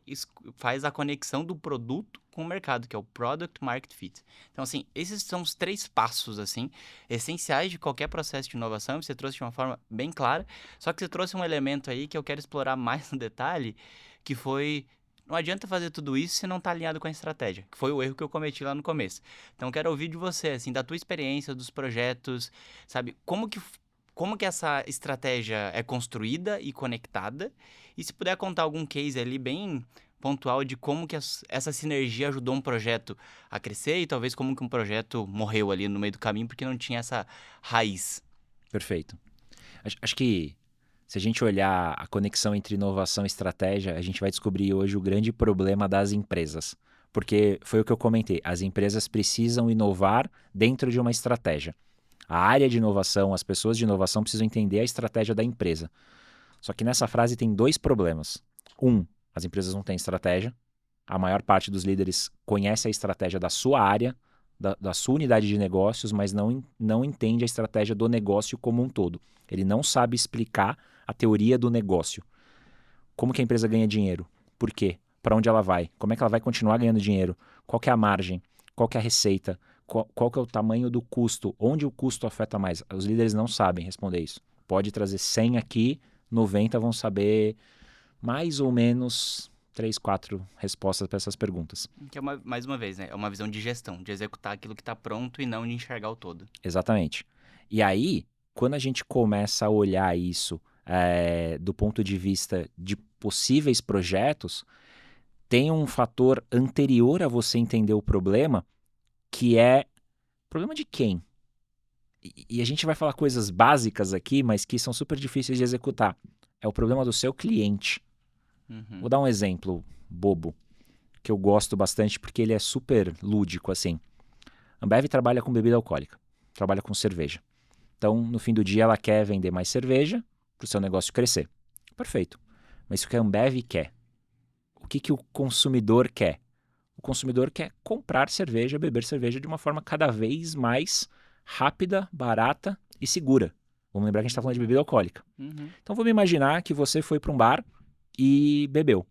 faz a conexão do produto com o mercado, que é o Product Market Fit. Então, assim, esses são os 3 passos, assim, essenciais de qualquer processo de inovação, que você trouxe de uma forma bem clara, só que você trouxe um elemento aí que eu quero explorar mais no detalhe, que foi... Não adianta fazer tudo isso se não está alinhado com a estratégia, que foi o erro que eu cometi lá no começo. Então, eu quero ouvir de você, assim, da tua experiência, dos projetos, sabe? Como que essa estratégia é construída e conectada? E se puder contar algum case ali bem pontual de como que essa sinergia ajudou um projeto a crescer e talvez como que um projeto morreu ali no meio do caminho porque não tinha essa raiz. Perfeito. Acho que se a gente olhar a conexão entre inovação e estratégia, a gente vai descobrir hoje o grande problema das empresas. Porque foi o que eu comentei, as empresas precisam inovar dentro de uma estratégia. A área de inovação, as pessoas de inovação precisam entender a estratégia da empresa. Só que nessa frase tem 2 problemas. As empresas não têm estratégia. A maior parte dos líderes conhece a estratégia da sua área, da sua unidade de negócios, mas não entende a estratégia do negócio como um todo. Ele não sabe explicar a teoria do negócio. Como que a empresa ganha dinheiro? Por quê? Para onde ela vai? Como é que ela vai continuar ganhando dinheiro? Qual que é a margem? Qual que é a receita? Qual que é o tamanho do custo? Onde o custo afeta mais? Os líderes não sabem responder isso. Pode trazer 100 aqui, 90 vão saber mais ou menos 3, 4 respostas para essas perguntas. Que é mais uma vez, né? É uma visão de gestão, de executar aquilo que está pronto e não de enxergar o todo. Exatamente. E aí, quando a gente começa a olhar isso do ponto de vista de possíveis projetos, tem um fator anterior a você entender o problema, que é problema de quem? E a gente vai falar coisas básicas aqui, mas que são super difíceis de executar. É o problema do seu cliente. Vou dar um exemplo bobo, que eu gosto bastante porque ele é super lúdico, assim. A Ambev trabalha com bebida alcoólica, trabalha com cerveja. Então, no fim do dia, ela quer vender mais cerveja para o seu negócio crescer. Perfeito. Mas o que a Ambev quer? O que o consumidor quer? O consumidor quer comprar cerveja, beber cerveja de uma forma cada vez mais rápida, barata e segura. Vamos lembrar que a gente está falando de bebida alcoólica. Então, vamos imaginar que você foi para um bar e bebeu.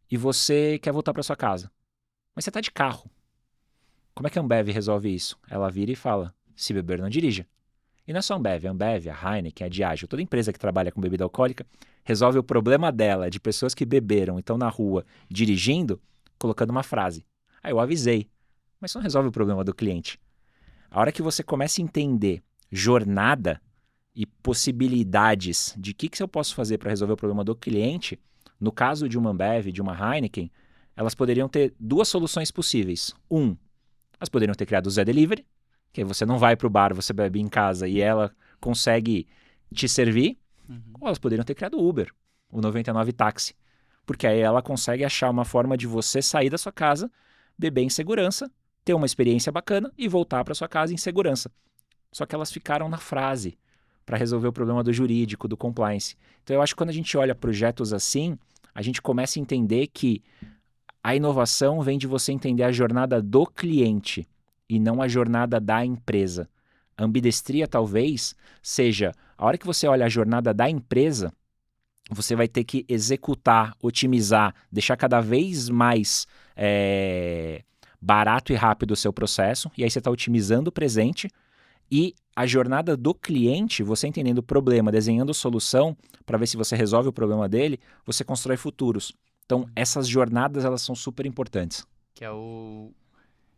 E você quer voltar para sua casa. Mas você está de carro. Como é que a Ambev resolve isso? Ela vira e fala, se beber, não dirija. E não é só a Ambev, a Heineken, a Diageo, toda empresa que trabalha com bebida alcoólica resolve o problema dela, de pessoas que beberam e estão na rua dirigindo, colocando uma frase. Eu avisei. Mas isso não resolve o problema do cliente. A hora que você começa a entender jornada e possibilidades de que eu posso fazer para resolver o problema do cliente, no caso de uma Ambev, de uma Heineken, elas poderiam ter 2 soluções possíveis. Elas poderiam ter criado o Zé Delivery, que você não vai para o bar, você bebe em casa e ela consegue te servir. Ou elas poderiam ter criado o Uber, o 99 Táxi. Porque aí ela consegue achar uma forma de você sair da sua casa, beber em segurança, ter uma experiência bacana e voltar para sua casa em segurança. Só que elas ficaram na frase para resolver o problema do jurídico, do compliance. Então eu acho que quando a gente olha projetos assim, a gente começa a entender que a inovação vem de você entender a jornada do cliente e não a jornada da empresa. A ambidestria talvez seja, a hora que você olha a jornada da empresa, você vai ter que executar, otimizar, deixar cada vez mais barato e rápido o seu processo, e aí você está otimizando o presente, e a jornada do cliente, você entendendo o problema, desenhando solução, para ver se você resolve o problema dele, você constrói futuros. Então, essas jornadas, elas são super importantes. Que é o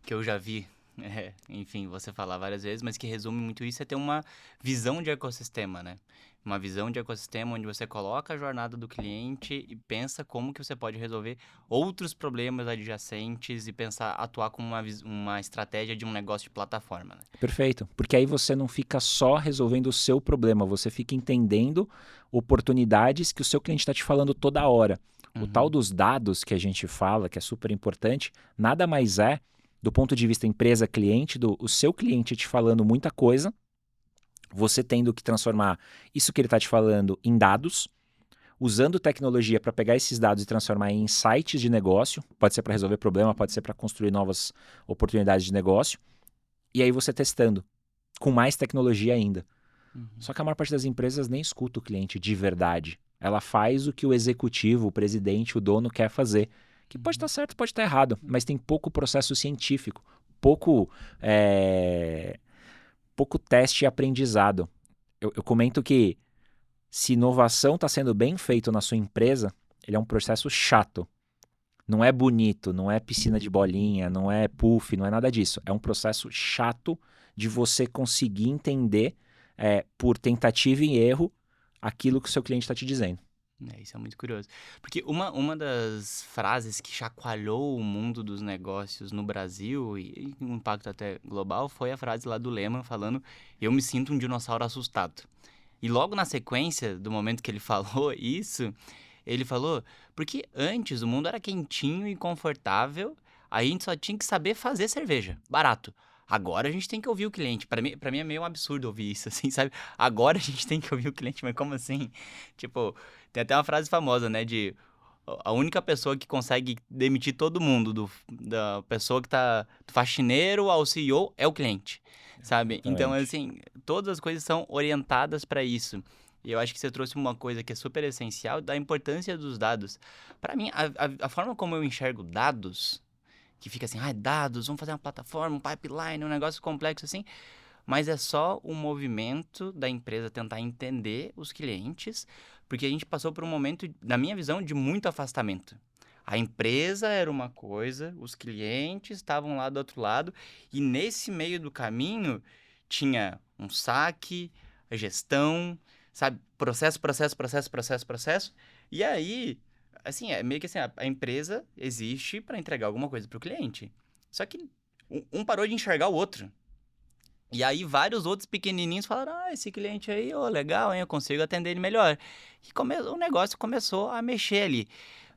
que eu já vi, enfim, você falar várias vezes, mas que resume muito isso, é ter uma visão de ecossistema, né? Uma visão de ecossistema onde você coloca a jornada do cliente e pensa como que você pode resolver outros problemas adjacentes e atuar como uma estratégia de um negócio de plataforma, né? Perfeito, porque aí você não fica só resolvendo o seu problema, você fica entendendo oportunidades que o seu cliente está te falando toda hora. O tal dos dados que a gente fala, que é super importante, nada mais é, do ponto de vista empresa-cliente, o seu cliente te falando muita coisa, você tendo que transformar isso que ele está te falando em dados, usando tecnologia para pegar esses dados e transformar em insights de negócio. Pode ser para resolver problema, pode ser para construir novas oportunidades de negócio. E aí você testando, com mais tecnologia ainda. Só que a maior parte das empresas nem escuta o cliente de verdade. Ela faz o que o executivo, o presidente, o dono quer fazer. Que pode estar certo, pode estar errado, mas tem pouco processo científico, pouco teste e aprendizado. Eu comento que se inovação está sendo bem feito na sua empresa, ele é um processo chato. Não é bonito, não é piscina de bolinha, não é puff, não é nada disso. É um processo chato de você conseguir entender, por tentativa e erro, aquilo que o seu cliente está te dizendo. Isso é muito curioso. Porque uma das frases que chacoalhou o mundo dos negócios no Brasil e um impacto até global foi a frase lá do Lehman falando: "Eu me sinto um dinossauro assustado". E logo na sequência do momento que ele falou isso, ele falou: porque antes o mundo era quentinho e confortável, a gente só tinha que saber fazer cerveja, barato. Agora a gente tem que ouvir o cliente. Pra mim é meio um absurdo ouvir isso, assim, sabe? Agora a gente tem que ouvir o cliente, mas como assim? Tipo, tem até uma frase famosa, né, de a única pessoa que consegue demitir todo mundo, da pessoa que tá do faxineiro ao CEO, é o cliente, sabe? Então, Exatamente. assim, todas as coisas são orientadas para isso. E eu acho que você trouxe uma coisa que é super essencial, da importância dos dados. Para mim, a forma como eu enxergo dados, que fica assim, dados, vamos fazer uma plataforma, um pipeline, um negócio complexo assim, mas é só um movimento da empresa tentar entender os clientes, porque a gente passou por um momento, na minha visão, de muito afastamento. A empresa era uma coisa, os clientes estavam lá do outro lado, e nesse meio do caminho tinha um saque, a gestão, sabe? Processo. E aí, assim, é meio que assim, a empresa existe para entregar alguma coisa para o cliente. Só que um parou de enxergar o outro. E aí vários outros pequenininhos falaram, esse cliente aí, legal, hein, eu consigo atender ele melhor. E o negócio começou a mexer ali.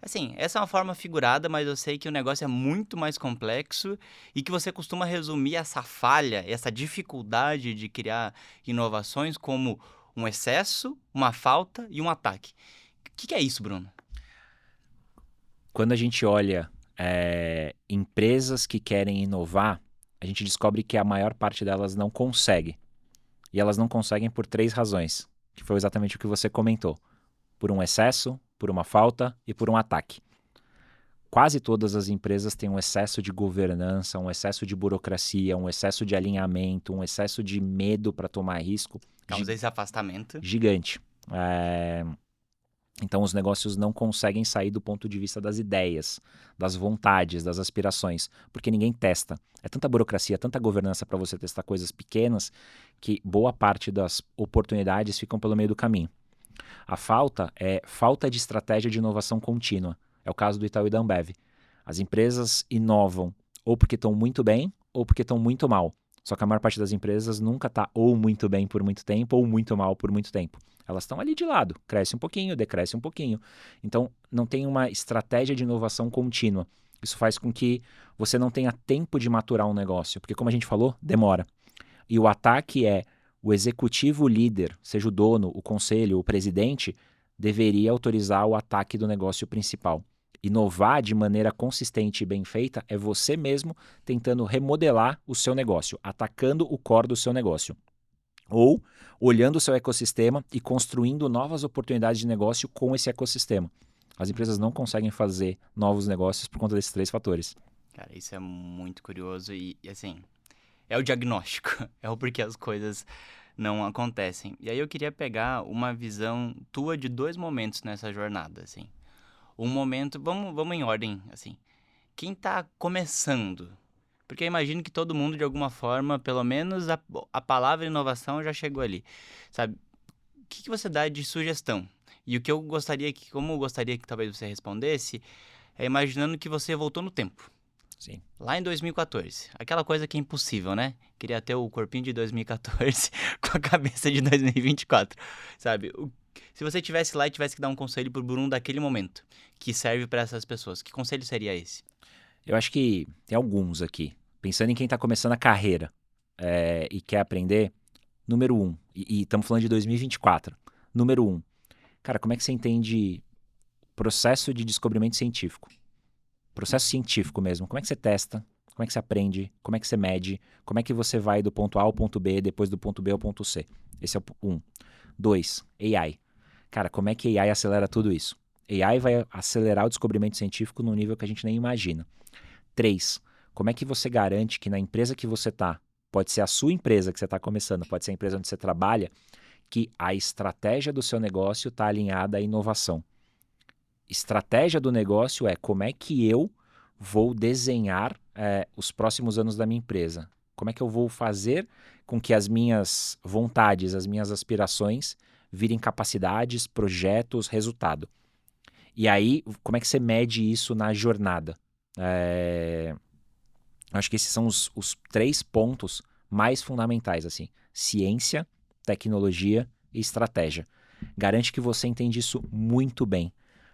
Assim, essa é uma forma figurada, mas eu sei que o negócio é muito mais complexo e que você costuma resumir essa falha, essa dificuldade de criar inovações como um excesso, uma falta e um ataque. O que é isso, Bruno? Quando a gente olha empresas que querem inovar, a gente descobre que a maior parte delas não consegue. E elas não conseguem por 3 razões, que foi exatamente o que você comentou. Por um excesso, por uma falta e por um ataque. Quase todas as empresas têm um excesso de governança, um excesso de burocracia, um excesso de alinhamento, um excesso de medo para tomar risco. Causa esse afastamento. Gigante. Então, os negócios não conseguem sair do ponto de vista das ideias, das vontades, das aspirações, porque ninguém testa. É tanta burocracia, tanta governança para você testar coisas pequenas, que boa parte das oportunidades ficam pelo meio do caminho. A falta é falta de estratégia de inovação contínua. É o caso do Itaú e da Ambev. As empresas inovam ou porque estão muito bem ou porque estão muito mal. Só que a maior parte das empresas nunca está ou muito bem por muito tempo ou muito mal por muito tempo. Elas estão ali de lado, cresce um pouquinho, decresce um pouquinho. Então, não tem uma estratégia de inovação contínua. Isso faz com que você não tenha tempo de maturar um negócio, porque como a gente falou, demora. E o ataque é o executivo o líder, seja o dono, o conselho, o presidente, deveria autorizar o ataque do negócio principal. Inovar de maneira consistente e bem feita é você mesmo tentando remodelar o seu negócio, atacando o core do seu negócio. Ou olhando o seu ecossistema e construindo novas oportunidades de negócio com esse ecossistema. As empresas não conseguem fazer novos negócios por conta desses 3 fatores. Cara, isso é muito curioso e assim, é o diagnóstico, é o porquê as coisas não acontecem. E aí eu queria pegar uma visão tua de 2 momentos nessa jornada, assim. Um momento, vamos em ordem, assim. Quem tá começando? Porque eu imagino que todo mundo, de alguma forma, pelo menos a palavra inovação já chegou ali, sabe? O que você dá de sugestão? E o que como eu gostaria que talvez você respondesse, é imaginando que você voltou no tempo. Sim. Lá em 2014. Aquela coisa que é impossível, né? Queria ter o corpinho de 2014 com a cabeça de 2024, sabe? Se você tivesse lá e tivesse que dar um conselho pro Bruno daquele momento, que serve para essas pessoas, que conselho seria esse? Eu acho que tem alguns aqui. Pensando em quem está começando a carreira e quer aprender, número 1, e estamos falando de 2024. Número 1, Cara, como é que você entende processo de descobrimento científico? Processo científico mesmo. Como é que você testa? Como é que você aprende? Como é que você mede? Como é que você vai do ponto A ao ponto B, depois do ponto B ao ponto C? Esse é o 1. 2. AI. Cara, como é que AI acelera tudo isso? AI vai acelerar o descobrimento científico num nível que a gente nem imagina. 3. Como é que você garante que na empresa que você está, pode ser a sua empresa que você está começando, pode ser a empresa onde você trabalha, que a estratégia do seu negócio está alinhada à inovação? Estratégia do negócio é como é que eu vou desenhar os próximos anos da minha empresa. Como é que eu vou fazer com que as minhas vontades, as minhas aspirações virem capacidades, projetos, resultado. E aí, como é que você mede isso na jornada? Acho que esses são os 3 pontos mais fundamentais, assim. Ciência, tecnologia e estratégia. Garante que você entende isso muito bem.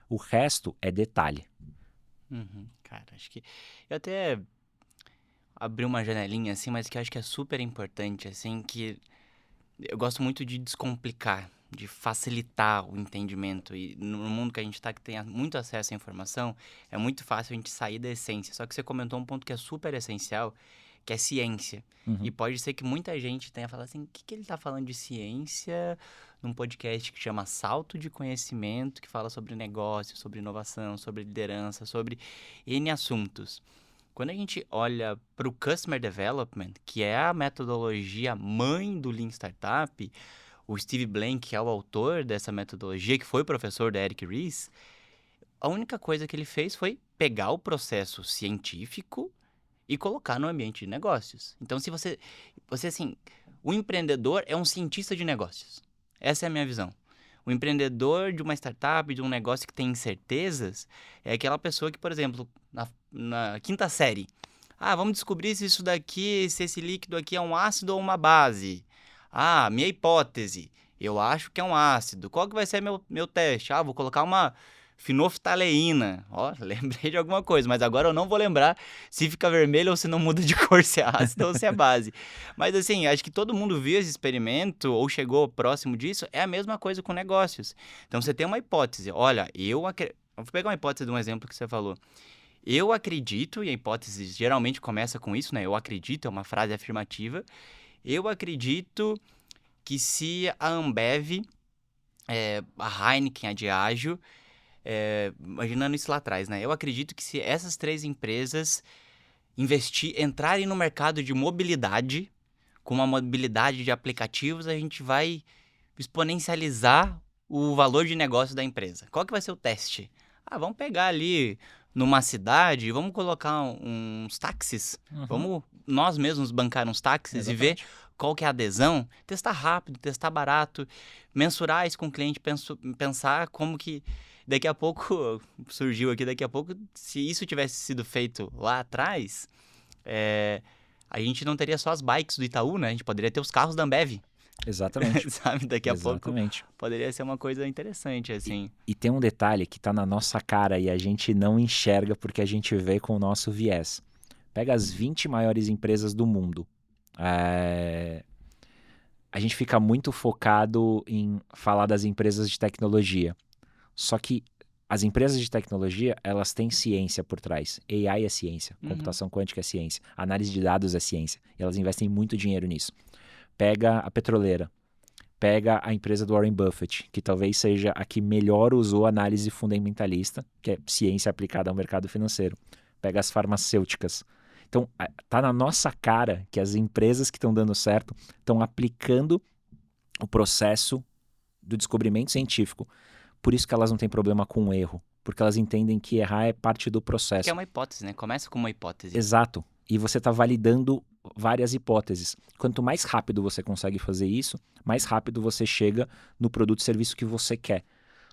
O resto é detalhe. Cara, acho que eu até abri uma janelinha assim, mas que eu acho que é super importante, assim, que eu gosto muito de descomplicar, de facilitar o entendimento. E no mundo que a gente está, que tem muito acesso à informação, é muito fácil a gente sair da essência. Só que você comentou um ponto que é super essencial, que é ciência. E pode ser que muita gente tenha falado assim, o que ele está falando de ciência num podcast que chama Salto de Conhecimento, que fala sobre negócio, sobre inovação, sobre liderança, sobre N assuntos. Quando a gente olha para o Customer Development, que é a metodologia mãe do Lean Startup, o Steve Blank, que é o autor dessa metodologia, que foi professor da Eric Ries, a única coisa que ele fez foi pegar o processo científico e colocar no ambiente de negócios. Então, se você assim, o empreendedor é um cientista de negócios. Essa é a minha visão. O empreendedor de uma startup, de um negócio que tem incertezas, é aquela pessoa que, por exemplo, na quinta série, vamos descobrir se isso daqui, se esse líquido aqui é um ácido ou uma base. Minha hipótese, eu acho que é um ácido. Qual que vai ser meu teste? Vou colocar uma fenolftaleína. Lembrei de alguma coisa, mas agora eu não vou lembrar se fica vermelho ou se não muda de cor, se é ácido ou se é base. Mas assim, acho que todo mundo viu esse experimento ou chegou próximo disso, é a mesma coisa com negócios. Então você tem uma hipótese, olha, vou pegar uma hipótese de um exemplo que você falou. Eu acredito, e a hipótese geralmente começa com isso, né? Eu acredito, é uma frase afirmativa. Eu acredito que se a Ambev, a Heineken, a Diageo, imaginando isso lá atrás, né? Eu acredito que se essas 3 empresas entrarem no mercado de mobilidade, com uma mobilidade de aplicativos, a gente vai exponencializar o valor de negócio da empresa. Qual que vai ser o teste? Vamos pegar ali numa cidade, vamos colocar uns táxis, vamos nós mesmos bancar uns táxis. Exatamente. E ver qual que é a adesão, testar rápido, testar barato, mensurar isso com o cliente, pensar como que daqui a pouco, surgiu aqui, se isso tivesse sido feito lá atrás, a gente não teria só as bikes do Itaú, né? A gente poderia ter os carros da Ambev. Exatamente. Sabe? Daqui a pouco poderia ser uma coisa interessante, assim. E tem um detalhe que tá na nossa cara e a gente não enxerga porque a gente vê com o nosso viés. Pega as 20 maiores empresas do mundo. A gente fica muito focado em falar das empresas de tecnologia. Só que as empresas de tecnologia, elas têm ciência por trás. AI é ciência, computação quântica é ciência, análise de dados é ciência. E elas investem muito dinheiro nisso. Pega a petroleira, pega a empresa do Warren Buffett, que talvez seja a que melhor usou análise fundamentalista, que é ciência aplicada ao mercado financeiro. Pega as farmacêuticas. Então, tá na nossa cara que as empresas que estão dando certo estão aplicando o processo do descobrimento científico. Por isso que elas não têm problema com o erro, porque elas entendem que errar é parte do processo. Que é uma hipótese, né? Começa com uma hipótese. Exato. E você está validando várias hipóteses. Quanto mais rápido você consegue fazer isso, mais rápido você chega no produto e serviço que você quer.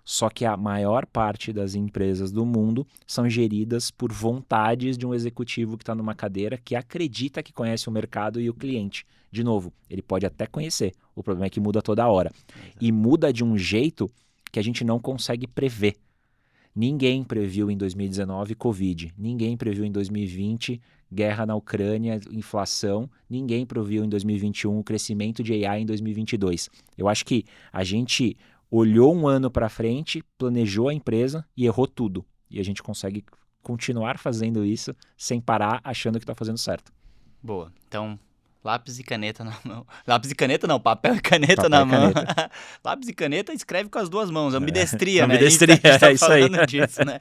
Só que a maior parte das empresas do mundo são geridas por vontades de um executivo que está numa cadeira que acredita que conhece o mercado e o cliente. De novo, ele pode até conhecer, o problema é que muda toda hora. Exato. E muda de um jeito que a gente não consegue prever. Ninguém previu em 2019 Covid, ninguém previu em 2020 guerra na Ucrânia, inflação, ninguém previu em 2021 o crescimento de AI em 2022. Eu acho que a gente olhou um ano para frente, planejou a empresa e errou tudo. E a gente consegue continuar fazendo isso sem parar achando que está fazendo certo. Boa. Então, lápis e caneta na mão. Lápis e caneta não, papel e caneta Papel na e mão. caneta. Lápis e caneta escreve com as duas mãos, ambidestria, né? Ambidestria, A gente tá é isso aí. falando disso, né?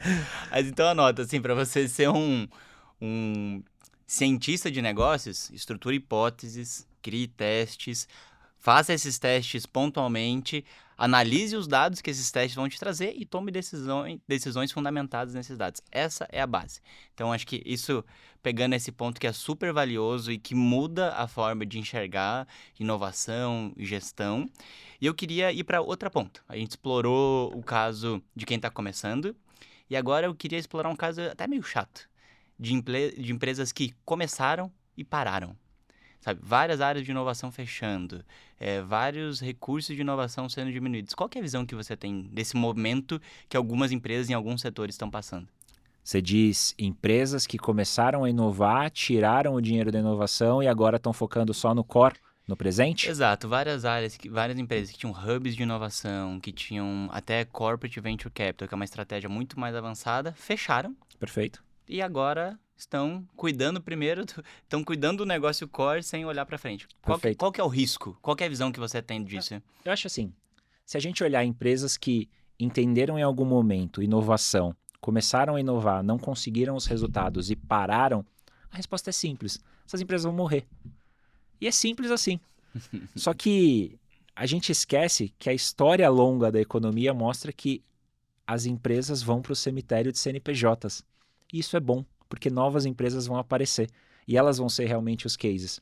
Mas então anota, assim, para você ser um cientista de negócios, estruture hipóteses, crie testes, faça esses testes pontualmente, analise os dados que esses testes vão te trazer e tome decisões fundamentadas nesses dados. Essa é a base. Então, acho que isso, pegando esse ponto que é super valioso e que muda a forma de enxergar inovação e gestão. E eu queria ir para outra ponta. A gente explorou o caso de quem está começando e agora eu queria explorar um caso até meio chato de empresas que começaram e pararam. Sabe, várias áreas de inovação fechando, vários recursos de inovação sendo diminuídos. Qual que é a visão que você tem desse momento que algumas empresas em alguns setores estão passando? Você diz empresas que começaram a inovar, tiraram o dinheiro da inovação e agora estão focando só no core, no presente? Exato, várias empresas que tinham hubs de inovação, que tinham até corporate venture capital, que é uma estratégia muito mais avançada, fecharam. Perfeito. E agora estão cuidando estão cuidando do negócio core sem olhar para frente. Qual que é o risco? Qual que é a visão que você tem disso? Eu acho assim, se a gente olhar empresas que entenderam em algum momento inovação, começaram a inovar, não conseguiram os resultados e pararam, a resposta é simples. Essas empresas vão morrer. E é simples assim. Só que a gente esquece que a história longa da economia mostra que as empresas vão para o cemitério de CNPJs. E isso é bom, porque novas empresas vão aparecer e elas vão ser realmente os cases.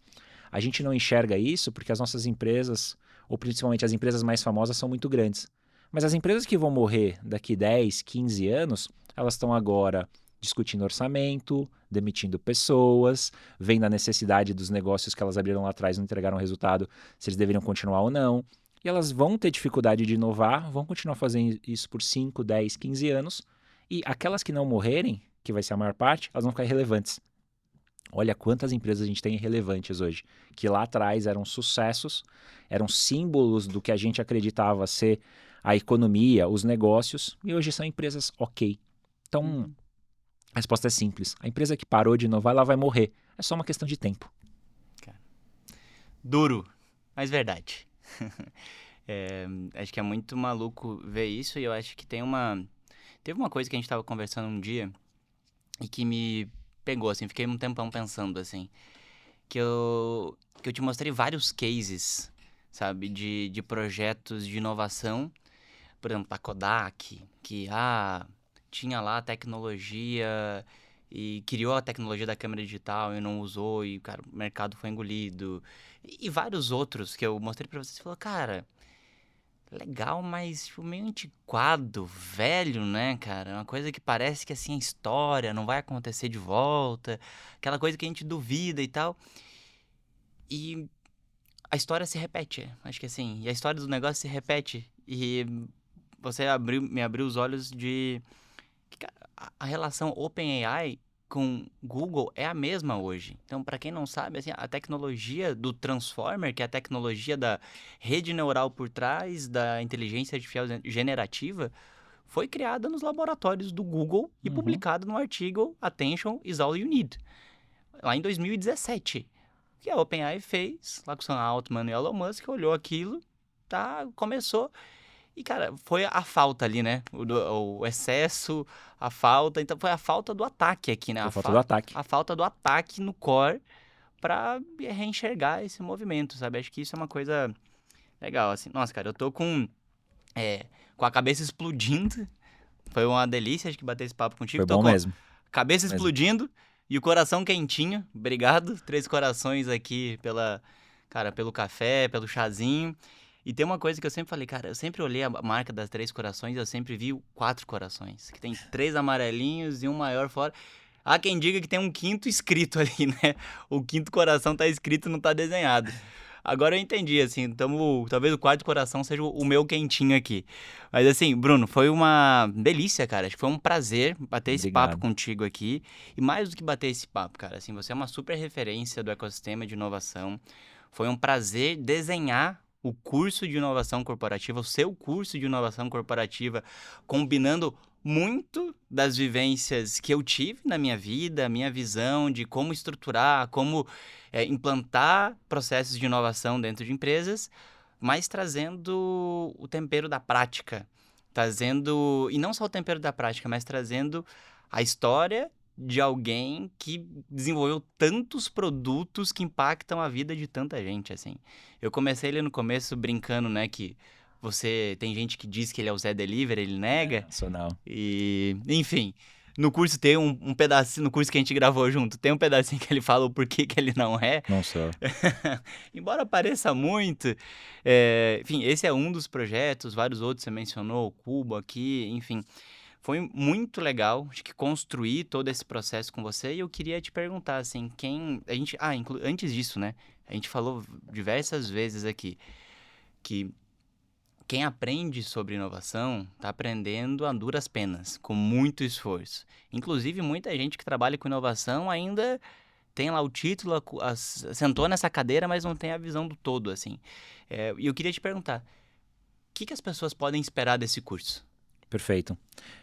A gente não enxerga isso porque as nossas empresas, ou principalmente as empresas mais famosas, são muito grandes. Mas as empresas que vão morrer daqui 10, 15 anos, elas estão agora discutindo orçamento, demitindo pessoas, vendo a necessidade dos negócios que elas abriram lá atrás e não entregaram resultado, se eles deveriam continuar ou não. E elas vão ter dificuldade de inovar, vão continuar fazendo isso por 5, 10, 15 anos. E aquelas que não morrerem, que vai ser a maior parte, elas vão ficar irrelevantes. Olha quantas empresas a gente tem irrelevantes hoje, que lá atrás eram sucessos, eram símbolos do que a gente acreditava ser a economia, os negócios, e hoje são empresas ok. Então, a resposta é simples. A empresa que parou de inovar, ela vai morrer. É só uma questão de tempo. Duro, mas verdade. Acho que é muito maluco ver isso e eu acho que teve uma coisa que a gente estava conversando um dia e que me pegou, assim, fiquei um tempão pensando, assim, que eu te mostrei vários cases, sabe, de projetos de inovação, por exemplo, a Kodak, que, tinha lá a tecnologia e criou a tecnologia da câmera digital e não usou e, cara, o mercado foi engolido. E vários outros que eu mostrei pra vocês, falou, cara, legal, mas tipo, meio antiquado, velho, né, cara? Uma coisa que parece que, assim, a história não vai acontecer de volta. Aquela coisa que a gente duvida e tal. E a história se repete, acho que assim. E a história do negócio se repete. E você me abriu os olhos de... que a relação OpenAI com Google é a mesma hoje. Então, para quem não sabe, assim, a tecnologia do Transformer, que é a tecnologia da rede neural por trás da inteligência artificial generativa, foi criada nos laboratórios do Google e publicada no artigo Attention is all you need, lá em 2017. Que a OpenAI fez, lá com o Sam Altman e Elon Musk, olhou aquilo, começou... E, cara, foi a falta ali, né? O excesso, a falta. Então, foi a falta do ataque aqui, né? A falta do ataque. A falta do ataque no core pra reenxergar esse movimento, sabe? Acho que isso é uma coisa legal, assim. Nossa, cara, eu tô com a cabeça explodindo. Foi uma delícia, acho que bater esse papo contigo. Foi bom mesmo. Cabeça explodindo e o coração quentinho. Obrigado. 3 corações aqui pelo café, pelo chazinho. E tem uma coisa que eu sempre falei, cara, eu sempre olhei a marca das 3 corações e eu sempre vi o 4 corações, que tem 3 amarelinhos e um maior fora. Há quem diga que tem um 5º escrito ali, né? O 5º coração tá escrito, não tá desenhado. Agora eu entendi, assim, talvez o 4º coração seja o meu quentinho aqui. Mas assim, Bruno, foi uma delícia, cara. Acho que foi um prazer bater esse papo contigo aqui. E mais do que bater esse papo, cara, assim, você é uma super referência do ecossistema de inovação. Foi um prazer desenhar o curso de inovação corporativa, o seu curso de inovação corporativa, combinando muito das vivências que eu tive na minha vida, a minha visão de como estruturar, como implantar processos de inovação dentro de empresas, mas trazendo o tempero da prática, e não só o tempero da prática, mas trazendo a história de alguém que desenvolveu tantos produtos que impactam a vida de tanta gente, assim. Eu comecei ali no começo brincando, né, que tem gente que diz que ele é o Zé Delivery, ele nega. Sou não. E, enfim, no curso tem um pedacinho, no curso que a gente gravou junto, tem um pedacinho que ele fala o porquê que ele não é. Não sou. Embora pareça muito. Enfim, esse é um dos projetos, vários outros você mencionou, o Cubo aqui, enfim. Foi muito legal, acho que construir todo esse processo com você. E eu queria te perguntar, assim, antes disso, né? A gente falou diversas vezes aqui que quem aprende sobre inovação está aprendendo a duras penas, com muito esforço. Inclusive, muita gente que trabalha com inovação ainda tem lá o título, sentou nessa cadeira, mas não tem a visão do todo, assim. E eu queria te perguntar, o que as pessoas podem esperar desse curso? Perfeito.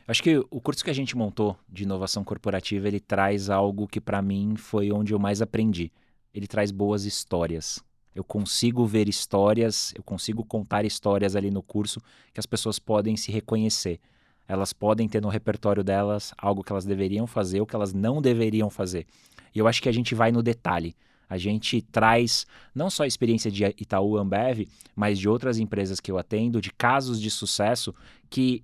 Acho que o curso que a gente montou de inovação corporativa, ele traz algo que para mim foi onde eu mais aprendi. Ele traz boas histórias. Eu consigo ver histórias, eu consigo contar histórias ali no curso que as pessoas podem se reconhecer. Elas podem ter no repertório delas algo que elas deveriam fazer ou que elas não deveriam fazer. E eu acho que a gente vai no detalhe. A gente traz não só a experiência de Itaú Ambev, mas de outras empresas que eu atendo, de casos de sucesso que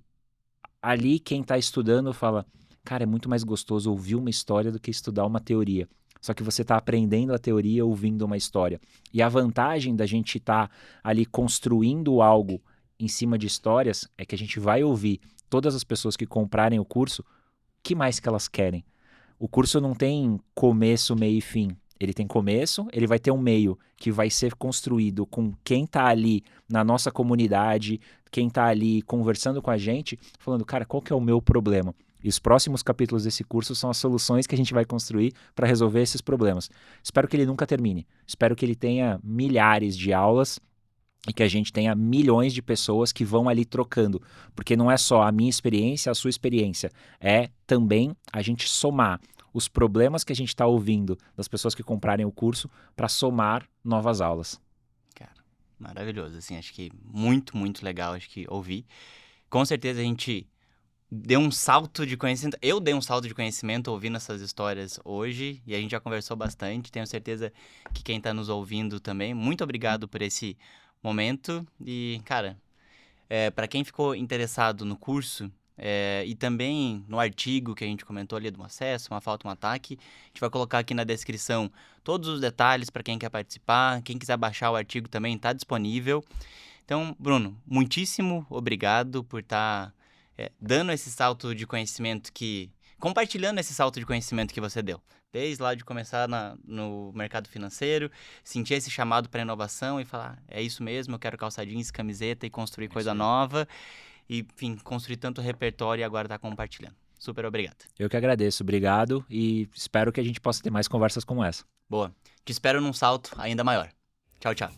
ali quem está estudando fala, cara, é muito mais gostoso ouvir uma história do que estudar uma teoria. Só que você está aprendendo a teoria ouvindo uma história. E a vantagem da gente estar ali construindo algo em cima de histórias é que a gente vai ouvir todas as pessoas que comprarem o curso, o que mais que elas querem. O curso não tem começo, meio e fim. Ele tem começo, ele vai ter um meio que vai ser construído com quem está ali na nossa comunidade, quem está ali conversando com a gente, falando, cara, qual que é o meu problema? E os próximos capítulos desse curso são as soluções que a gente vai construir para resolver esses problemas. Espero que ele nunca termine. Espero que ele tenha milhares de aulas e que a gente tenha milhões de pessoas que vão ali trocando. Porque não é só a minha experiência, a sua experiência. É também a gente somar os problemas que a gente está ouvindo das pessoas que comprarem o curso para somar novas aulas. Cara, maravilhoso, assim, acho que muito, muito legal, acho que ouvir. Com certeza a gente deu um salto de conhecimento, eu dei um salto de conhecimento ouvindo essas histórias hoje, e a gente já conversou bastante, tenho certeza que quem está nos ouvindo também, muito obrigado por esse momento, e, cara, para quem ficou interessado no curso, e também no artigo que a gente comentou ali do acesso, uma falta, um ataque, a gente vai colocar aqui na descrição todos os detalhes para quem quer participar, quem quiser baixar o artigo também está disponível. Então, Bruno, muitíssimo obrigado por estar dando esse salto de conhecimento compartilhando esse salto de conhecimento que você deu. Desde lá de começar no mercado financeiro, sentir esse chamado para inovação e falar, é isso mesmo, eu quero calça jeans, camiseta e construir coisa nova. E, enfim, construir tanto repertório e agora tá compartilhando. Super obrigado. Eu que agradeço, obrigado e espero que a gente possa ter mais conversas como essa. Boa. Te espero num salto ainda maior. Tchau, tchau.